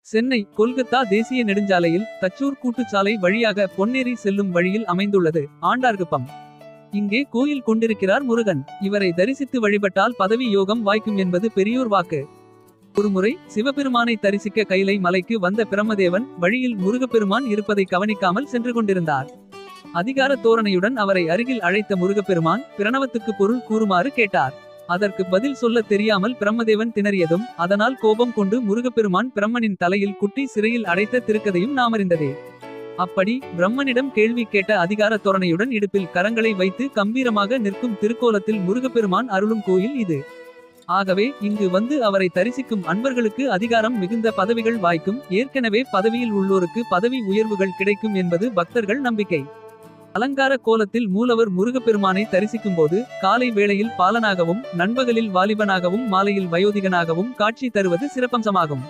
சென்னை கொல்கத்தா தேசிய நெடுஞ்சாலையில் தச்சூர் கூட்டுச்சாலை வழியாக பொன்னேரி செல்லும் வழியில் அமைந்துள்ளது ஆண்டார்குப்பம். இங்கே கோயில் கொண்டிருக்கிறார் முருகன். இவரை தரிசித்து வழிபட்டால் பதவி யோகம் வாய்க்கும் என்பது பெரியோர் வாக்கு. ஒருமுறை சிவபெருமானை தரிசிக்க கைலை மலைக்கு வந்த பிரம்மதேவன் வழியில் முருகப்பெருமான் இருப்பதை கவனிக்காமல் சென்று கொண்டிருந்தார். அதிகார தோரணையுடன் அவரை அருகில் அழைத்த முருகப்பெருமான் பிரணவத்துக்கு பொருள் கூறுமாறு கேட்டார். அதற்கு பதில் சொல்ல தெரியாமல் பிரம்மதேவன் திணறியதும் அதனால் கோபம் கொண்டு முருகப்பெருமான் பிரம்மனின் தலையில் குட்டி சிறையில் அடைத்த திருக்கதையும் நாமறிந்ததே. அப்படி பிரம்மனிடம் கேள்வி கேட்ட அதிகார தோரணையுடன் இடுப்பில் கரங்களை வைத்து கம்பீரமாக நிற்கும் திருக்கோலத்தில் முருகப்பெருமான் அருளும் கோயில் இது. ஆகவே இங்கு வந்து அவரை தரிசிக்கும் அன்பர்களுக்கு அதிகாரம் மிகுந்த பதவிகள் வாய்க்கும். ஏற்கனவே பதவியில் உள்ளோருக்கு பதவி உயர்வுகள் கிடைக்கும் என்பது பக்தர்கள் நம்பிக்கை. அலங்கார கோலத்தில் மூலவர் முருகப்பெருமானை தரிசிக்கும் போது காலை வேளையில் பாலனாகவும் நண்பகலில் வாலிபனாகவும் மாலையில் வயோதிகனாகவும் காட்சி தருவது சிறப்பம்சமாகும்.